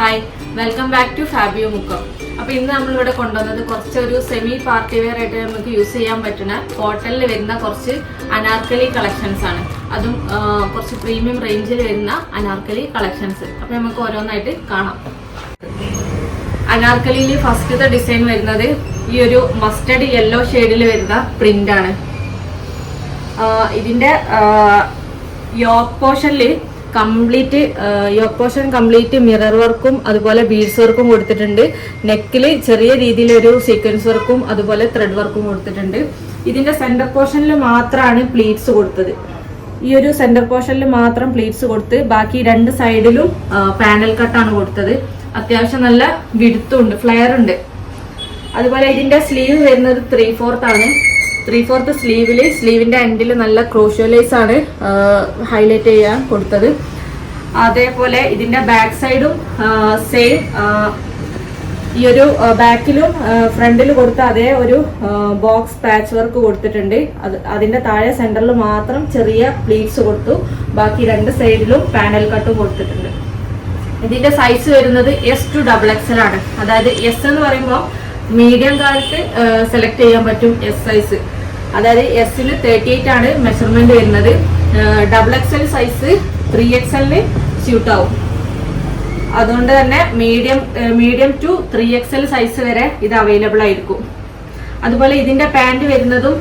Hi, welcome back to Fabio Mukkam. അപ്പോൾ ഇന്ന് നമ്മളിവിടെ കൊണ്ടുവന്നത് കുറച്ചൊരു സെമി പാർട്ടി വെയർ ആയിട്ട് നമുക്ക് യൂസ് ചെയ്യാൻ പറ്റുന്ന കോട്ടണിൽ വരുന്ന കുറച്ച് അനാർക്കലി കളക്ഷൻസ് ആണ്. അതും കുറച്ച് പ്രീമിയം റേഞ്ചിൽ വരുന്ന അനാർക്കലി കളക്ഷൻസ്. അപ്പോൾ നമുക്ക് ഓരോന്നായിട്ട് കാണാം. അനാർക്കലിയിൽ ഫസ്റ്റത്തെ ഡിസൈൻ വരുന്നത് ഈ ഒരു മസ്റ്റർഡ് യെല്ലോ ഷെയ്ഡിൽ വരുന്ന പ്രിന്റ് ആണ്. ഇതിന്റെ യോക്ക് പോർഷനിൽ കംപ്ലീറ്റ് മിറർ വർക്കും അതുപോലെ ബീഡ്സ് വർക്കും കൊടുത്തിട്ടുണ്ട്. നെക്കിൽ ചെറിയ രീതിയിലൊരു സീക്വൻസ് വർക്കും അതുപോലെ ത്രെഡ് വർക്കും കൊടുത്തിട്ടുണ്ട്. ഇതിന്റെ സെന്റർ പോർഷനിൽ മാത്രമാണ് പ്ലീറ്റ്സ് കൊടുത്തത്. ഈ ഒരു സെന്റർ പോർഷനിൽ മാത്രം പ്ലീറ്റ്സ് കൊടുത്ത് ബാക്കി രണ്ട് സൈഡിലും പാനൽ കട്ടാണ് കൊടുത്തത്. അത്യാവശ്യം നല്ല വിടുത്തുണ്ട്, ഫ്ലെയർ ഉണ്ട്. അതുപോലെ ഇതിന്റെ സ്ലീവ് വരുന്നത് 3/4 ആണ്. 3/4 സ്ലീവിന്റെ എൻഡിൽ നല്ല ക്രോഷ്യോലൈസ് ആണ് ഹൈലൈറ്റ് ചെയ്യാൻ കൊടുത്തത്. അതേപോലെ ഇതിന്റെ ബാക്ക് സൈഡും സെയിം ഈ ഒരു ബാക്കിലും ഫ്രണ്ടിൽ കൊടുത്ത അതേ ഒരു ബോക്സ് പാച്ച് വർക്ക് കൊടുത്തിട്ടുണ്ട്. അതിന്റെ താഴെ സെന്ററിൽ മാത്രം ചെറിയ പ്ലീറ്റ്സ് കൊടുത്തു. ബാക്കി രണ്ട് സൈഡിലും പാനൽ കട്ടും കൊടുത്തിട്ടുണ്ട്. ഇതിന്റെ സൈസ് വരുന്നത് S to XXL ആണ്. അതായത് S എന്ന് പറയുമ്പോൾ മീഡിയം കാലത്ത് സെലക്ട് ചെയ്യാൻ പറ്റും S സൈസ്. അതായത് എസിന് 38 ആണ് മെഷർമെന്റ് വരുന്നത്. XXL സൈസ് 3XL സ്യൂട്ട് ആവും. അതുകൊണ്ട് തന്നെ മീഡിയം ടു 3XL സൈസ് വരെ ഇത് അവൈലബിൾ ആയിരിക്കും. അതുപോലെ ഇതിന്റെ പാന്റ് വരുന്നതും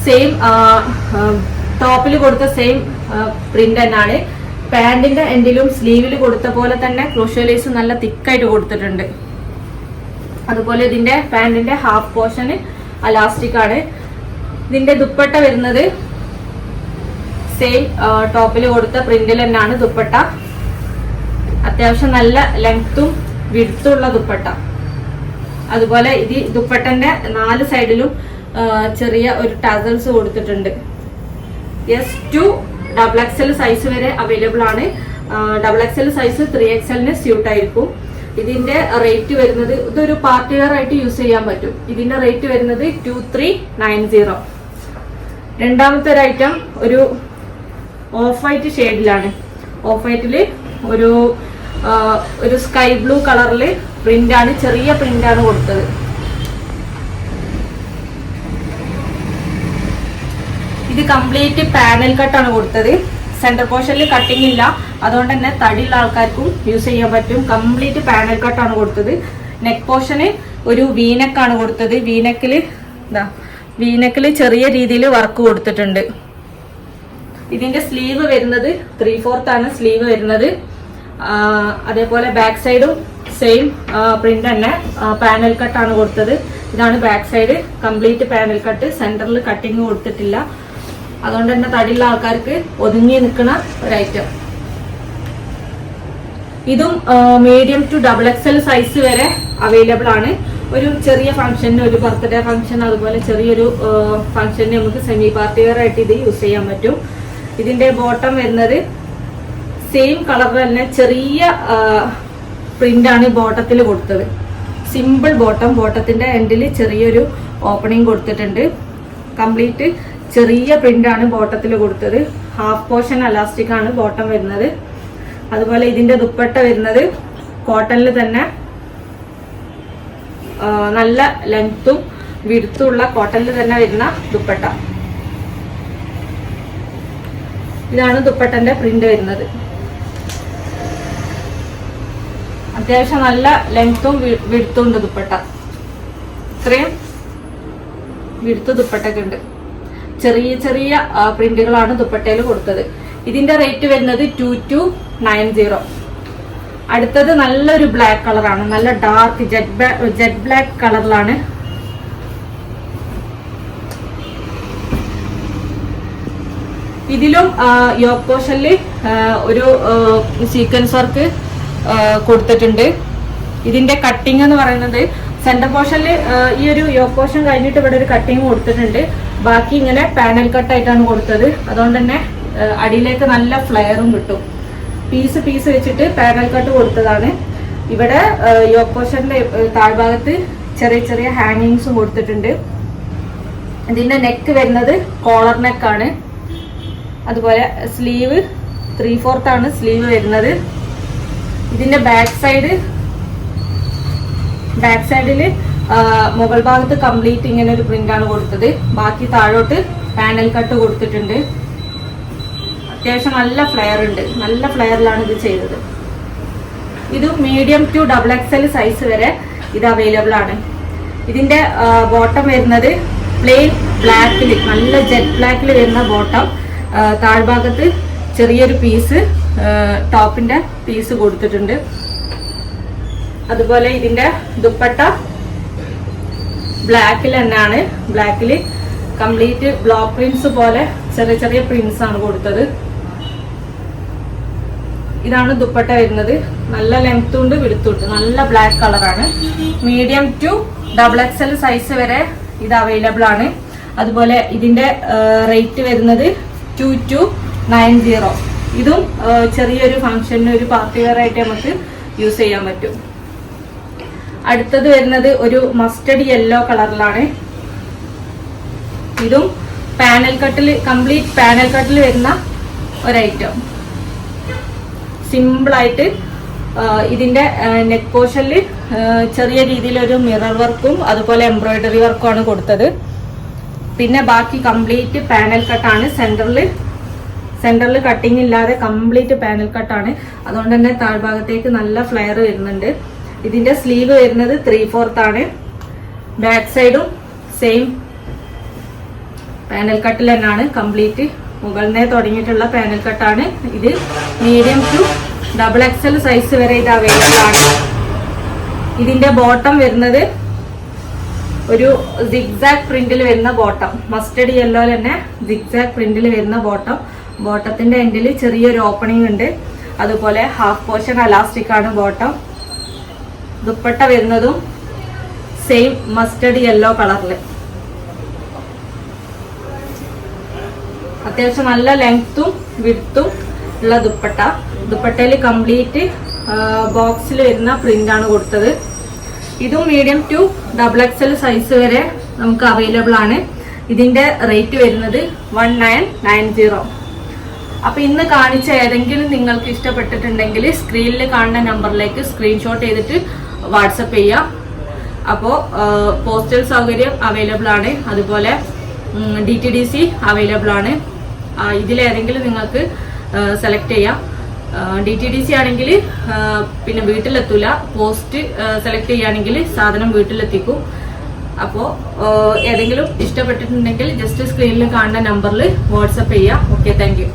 സെയിം ടോപ്പിൽ കൊടുത്ത സെയിം പ്രിന്റ് തന്നെയാണ്. പാന്റിന്റെ എൻഡിലും സ്ലീവിൽ കൊടുത്ത പോലെ തന്നെ ക്രോഷ്യോലൈസ് നല്ല തിക്കായിട്ട് കൊടുത്തിട്ടുണ്ട്. അതുപോലെ ഇതിന്റെ പാന്റിന്റെ ഹാഫ് പോർഷൻ അലാസ്റ്റിക് ആണ്. ഇതിന്റെ ദുപ്പട്ട വരുന്നത് സെയിം ടോപ്പിൽ കൊടുത്ത പ്രിന്റിൽ തന്നെയാണ് ദുപ്പട്ട. അത്യാവശ്യം നല്ല ലെങ്ത്തും വിഡ്ത്തുള്ള ദുപ്പട്ട. അതുപോലെ ഇത് ദുപ്പട്ടന്റെ 4 സൈഡിലും ചെറിയ ഒരു ടസൽസ് കൊടുത്തിട്ടുണ്ട്. S to XXL സൈസ് വരെ അവൈലബിൾ ആണ്. XXL സൈസ് 3XL സ്യൂട്ട് ആയിരിക്കും. ഇതിന്റെ റേറ്റ് വരുന്നത്, ഇതൊരു പാർട്ടി വെയർ ആയിട്ട് യൂസ് ചെയ്യാൻ പറ്റും. ഇതിന്റെ റേറ്റ് വരുന്നത് 2390. രണ്ടാമത്തെ ഒരു ഐറ്റം ഒരു ഓഫ് വൈറ്റ് ഷെയ്ഡിലാണ്. ഓഫ് വൈറ്റില് ഒരു സ്കൈ ബ്ലൂ കളറിൽ പ്രിന്റ് ആണ്, ചെറിയ പ്രിന്റ് ആണ് കൊടുത്തത്. ഇത് കംപ്ലീറ്റ് പാനൽ കട്ടാണ് കൊടുത്തത്. സെന്റർ പോർഷനിൽ കട്ടിങ് ഇല്ല, അതുകൊണ്ട് തന്നെ തടിയുള്ള ആൾക്കാർക്കും യൂസ് ചെയ്യാൻ പറ്റും. കംപ്ലീറ്റ് പാനൽ കട്ടാണ് കൊടുത്തത്. നെക്ക് പോർഷന് ഒരു വീനെക്കാണ് കൊടുത്തത്. വീനെക്കില് ചെറിയ രീതിയിൽ വർക്ക് കൊടുത്തിട്ടുണ്ട്. ഇതിന്റെ സ്ലീവ് വരുന്നത് 3/4 ആണ് സ്ലീവ് വരുന്നത്. അതേപോലെ ബാക്ക് സൈഡും സെയിം പ്രിന്റ് തന്നെ പാനൽ കട്ടാണ് കൊടുത്തത്. ഇതാണ് back side, complete panel cut. സെന്ററിൽ കട്ടിങ് കൊടുത്തിട്ടില്ല, അതുകൊണ്ട് തന്നെ തടിയുള്ള ആൾക്കാർക്ക് ഒതുങ്ങി നിൽക്കുന്ന ഒരു ഐറ്റം. ഇതും മീഡിയം ടു XXL സൈസ് വരെ അവൈലബിൾ ആണ്. ഒരു ചെറിയ ഫംഗ്ഷന്, ഒരു ബർത്ത്ഡേ ഫംഗ്ഷൻ, അതുപോലെ ചെറിയൊരു ഫംഗ്ഷന് നമുക്ക് സെമി പാർട്ടി വെയർ ആയിട്ട് ഇത് യൂസ് ചെയ്യാൻ പറ്റും. ഇതിന്റെ ബോട്ടം വരുന്നത് സെയിം കളർ തന്നെ ചെറിയ പ്രിന്റ് ആണ് ബോട്ടത്തിൽ കൊടുത്തത്. Simple bottom. ബോട്ടത്തിന്റെ എൻഡിൽ ചെറിയൊരു ഓപ്പണിംഗ് കൊടുത്തിട്ടുണ്ട്. കംപ്ലീറ്റ് ചെറിയ പ്രിന്റ് ആണ് ബോട്ടത്തിൽ കൊടുത്തത്. ഹാഫ് പോർഷൻ അലാസ്റ്റിക് ആണ് ബോട്ടം വരുന്നത്. അതുപോലെ ഇതിന്റെ ദുപ്പട്ട വരുന്നത് കോട്ടണിൽ തന്നെ നല്ല ലെങ്ത്തും വിടുത്തുള്ള കോട്ടണിൽ തന്നെ വരുന്ന ദുപ്പട്ട. ഇതാണ് ദുപ്പട്ടന്റെ പ്രിന്റ് വരുന്നത്. അത്യാവശ്യം നല്ല ലെങ്ത്തും വിടുത്തും ഉണ്ട് ദുപ്പട്ട. ഇത്രയും വിടുത്ത് ദുപ്പട്ടൊക്കെ ഉണ്ട്. ചെറിയ ചെറിയ പ്രിന്റുകളാണ് ദുപ്പട്ടയിൽ കൊടുത്തത്. ഇതിന്റെ റേറ്റ് വരുന്നത് 2290. അടുത്തത് നല്ലൊരു ബ്ലാക്ക് കളറാണ്. നല്ല ഡാർക്ക് ജെറ്റ് ബ്ലാക്ക് കളറിലാണ്. ഇതിലും യോക്ക് പോർഷനിൽ ഒരു സീക്വൻസ് വർക്ക് കൊടുത്തിട്ടുണ്ട്. ഇതിന്റെ കട്ടിങ് എന്ന് പറയുന്നത് സെന്റർ പോർഷനിൽ ഈ ഒരു യോക്ക് പോർഷൻ കഴിഞ്ഞിട്ട് ഇവിടെ ഒരു കട്ടിങ് കൊടുത്തിട്ടുണ്ട്. ബാക്കി ഇങ്ങനെ പാനൽ കട്ടായിട്ടാണ് കൊടുത്തത്. അതുകൊണ്ട് തന്നെ അടിയിലേക്ക് നല്ല ഫ്ലെയറും കിട്ടും. പീസ് വെച്ചിട്ട് പാനൽ കട്ട് കൊടുത്തതാണ്. ഇവിടെ യോക്ക് പോർഷന്റെ താഴ്ഭാഗത്ത് ചെറിയ ചെറിയ ഹാങ്ങിങ്സും കൊടുത്തിട്ടുണ്ട്. ഇതിന്റെ നെക്ക് വരുന്നത് കോളർ നെക്കാണ്. അതുപോലെ സ്ലീവ് 3/4 ആണ് സ്ലീവ് വരുന്നത്. ഇതിന്റെ ബാക്ക് സൈഡ് ബാക്ക് സൈഡിൽ മുകൾ ഭാഗത്ത് കംപ്ലീറ്റ് ഇങ്ങനെ ഒരു പ്രിന്റ് ആണ് കൊടുത്തത്. ബാക്കി താഴോട്ട് പാനൽ കട്ട് കൊടുത്തിട്ടുണ്ട്. അത്യാവശ്യം നല്ല ഫ്ലെയർ ഉണ്ട്, നല്ല ഫ്ലെയറിലാണ് ഇത് ചെയ്തത്. ഇത് മീഡിയം ടു XXL സൈസ് വരെ ഇത് അവൈലബിൾ ആണ്. ഇതിന്റെ ബോട്ടം വരുന്നത് പ്ലെയിൻ ബ്ലാക്കിൽ, നല്ല ജെറ്റ് ബ്ലാക്കിൽ വരുന്ന ബോട്ടം. താഴ്ഭാഗത്ത് ചെറിയൊരു പീസ് ടോപ്പിന്റെ പീസ് കൊടുത്തിട്ടുണ്ട്. അതുപോലെ ഇതിന്റെ ദുപ്പട്ട ബ്ലാക്കിൽ തന്നെയാണ്. ബ്ലാക്കിൽ കംപ്ലീറ്റ് ബ്ലോക്ക് പ്രിന്റ്സ് പോലെ ചെറിയ ചെറിയ പ്രിന്റ്സ് ആണ് കൊടുത്തത്. ഇതാണ് ദുപ്പട്ട വരുന്നത്. നല്ല ലെങ്ത് ഉണ്ട്, വിടുത്തുണ്ട്, നല്ല ബ്ലാക്ക് കളറാണ്. മീഡിയം ടു XXL സൈസ് വരെ ഇത് അവൈലബിൾ ആണ്. അതുപോലെ ഇതിന്റെ റേറ്റ് വരുന്നത് 2290. ഇതും ചെറിയൊരു ഫംഗ്ഷന്, ഒരു പാർട്ടി വെയർ ആയിട്ട് നമുക്ക് യൂസ് ചെയ്യാൻ പറ്റും. അടുത്തത് വരുന്നത് ഒരു മസ്റ്റർഡ് യെല്ലോ കളറിലാണ്. ഇതും പാനൽ കട്ടിൽ, കംപ്ലീറ്റ് പാനൽ കട്ടിൽ വരുന്ന ഒരൈറ്റം. സിമ്പിളായിട്ട് ഇതിന്റെ നെക്ക് പോർഷനിൽ ചെറിയ രീതിയിലൊരു മിറർ വർക്കും അതുപോലെ എംബ്രോയിഡറി വർക്കും ആണ് കൊടുത്തത്. പിന്നെ ബാക്കി കംപ്ലീറ്റ് പാനൽ കട്ടാണ്. സെന്ററിൽ കട്ടിങ് ഇല്ലാതെ കംപ്ലീറ്റ് പാനൽ കട്ടാണ്. അതുകൊണ്ട് തന്നെ താഴ്ഭാഗത്തേക്ക് നല്ല ഫ്ലെയർ വരുന്നുണ്ട്. ഇതിന്റെ സ്ലീവ് വരുന്നത് 3/4 ആണ്. ബാക്ക് സൈഡും സെയിം പാനൽ കട്ടിൽ തന്നെയാണ്. കംപ്ലീറ്റ് മുകളിൽ തുടങ്ങിയിട്ടുള്ള പാനൽ കട്ടാണ്. ഇത് മീഡിയം ടു XXL സൈസ് വരെ ഇത് അവൈലബിൾ ആണ്. ഇതിന്റെ ബോട്ടം വരുന്നത് ഒരു സിഗ്സാഗ് പ്രിന്റിൽ വരുന്ന ബോട്ടം. മസ്റ്റർഡ് യെല്ലോ തന്നെ സിഗ്സാഗ് പ്രിന്റിൽ വരുന്ന ബോട്ടം. ബോട്ടത്തിന്റെ എൻഡിൽ ചെറിയൊരു ഓപ്പണിംഗ് ഉണ്ട്. അതുപോലെ ഹാഫ് പോർഷൻ അലാസ്റ്റിക് ആണ് ബോട്ടം. ദുപ്പട്ട വരുന്നതും സെയിം മസ്റ്റർഡ് യെല്ലോ കളറിൽ. അത്യാവശ്യം നല്ല ലെങ്ത്തും വിഡ്ത്തും ഉള്ള ദുപ്പട്ട. ദുപ്പട്ടയിൽ കംപ്ലീറ്റ് ബോക്സിൽ വരുന്ന പ്രിന്റ് ആണ് കൊടുത്തത്. ഇതും മീഡിയം ടു XXL സൈസ് വരെ നമുക്ക് അവൈലബിൾ ആണ്. ഇതിന്റെ റേറ്റ് വരുന്നത് 1990. അപ്പൊ ഇന്ന് കാണിച്ച ഏതെങ്കിലും നിങ്ങൾക്ക് ഇഷ്ടപ്പെട്ടിട്ടുണ്ടെങ്കിൽ സ്ക്രീനിൽ കാണുന്ന നമ്പറിലേക്ക് സ്ക്രീൻഷോട്ട് ചെയ്തിട്ട് വാട്സപ്പ് ചെയ്യാം. അപ്പോൾ പോസ്റ്റൽ സൗകര്യം അവൈലബിൾ ആണ്. അതുപോലെ DTDC അവൈലബിൾ ആണ്. ഇതിലേതെങ്കിലും നിങ്ങൾക്ക് സെലക്ട് ചെയ്യാം. DTDC ആണെങ്കിൽ പിന്നെ വീട്ടിലെത്തൂല. പോസ്റ്റ് സെലക്ട് ചെയ്യുകയാണെങ്കിൽ സാധനം വീട്ടിലെത്തിക്കും. അപ്പോൾ ഏതെങ്കിലും ഇഷ്ടപ്പെട്ടിട്ടുണ്ടെങ്കിൽ ജസ്റ്റ് സ്ക്രീനിൽ കാണുന്ന നമ്പറിൽ വാട്സപ്പ് ചെയ്യാം. Okay, thank you.